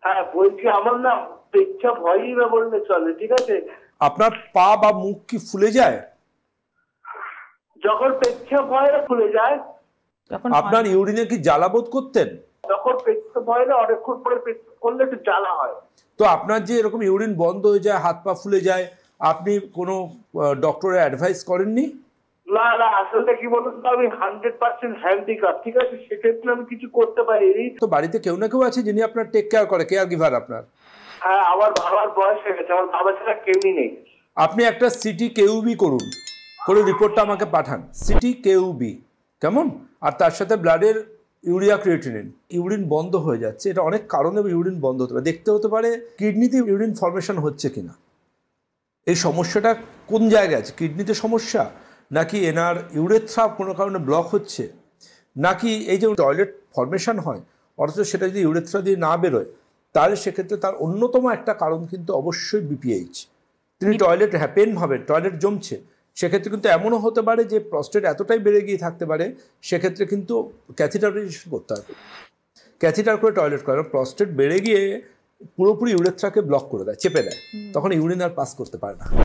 হ্যাঁ বলছি, আমার না পেচ্ছাপ হয়ই না বললে চলে, ঠিক আছে? আপনার পা বা মুখ কি ফুলে যায়? যখন পেচ্ছাপ হয় না ফুলে যায়। আপনার ইউরিনে কি জ্বালা বোধ করতেন? যখন পেচ্ছাপ হয় না অনেকক্ষণ পরে পেচ্ছাপ করলে একটু জ্বালা হয়। তো আপনার যে এরকম ইউরিন বন্ধ হয়ে যায়, হাত পা ফুলে যায়, আপনি কোনো ডক্টরের অ্যাডভাইস করেননি? না না, আসলে কি বলুন তো, আমি 100% হ্যান্ডিক্যাপ, ঠিক আছে? সেক্ষেত্রে আমি কিছু করতে পারিনি। তো বাড়িতে কেউ না কেউ আছে যিনি আপনার টেক কেয়ার করে, কেয়ার গিভার আপনার? হ্যাঁ, আমার বাবার বয়স হয়ে গেছে, আমার বাবা ছাড়া কেউই নেই। আপনি একটা সিটি কেউবি করুন, করে রিপোর্টটা আমাকে পাঠান, সিটি কেউবি, কেমন? আর তার সাথে ব্লাডের ইউরিয়া ক্রিয়েটিনিন। ইউরিন বন্ধ হয়ে যাচ্ছে, এটা অনেক কারণে ইউরিন বন্ধ হতে পারে। দেখতে হতে পারে কিডনিতে ইউরিন ফর্মেশন হচ্ছে কিনা, এই সমস্যাটা কোন জায়গায় আছে, কিডনিতে সমস্যা, নাকি এনার ইউরেথ্রা কোনো কারণে ব্লক হচ্ছে, নাকি এই যে টয়লেট ফর্মেশন হয় অথচ সেটা যদি ইউরেথ্রা দিয়ে না বেরোয়, তাহলে সেক্ষেত্রে তার অন্যতম একটা কারণ কিন্তু অবশ্যই বিপিএইচ। তিনি টয়লেট পেন ভাবেন, টয়লেট জমছে, সেক্ষেত্রে কিন্তু এমনও হতে পারে যে প্রস্টেট এতটাই বেড়ে গিয়ে থাকতে পারে, সেক্ষেত্রে কিন্তু ক্যাথিটারাইজেশন করতে হবে। ক্যাথিটার করে টয়লেট করে, প্রস্টেট বেড়ে গিয়ে পুরোপুরি ইউরেথ্রাকে ব্লক করে দেয়, চেপে দেয়, তখন ইউরিন আর পাস করতে পারে না।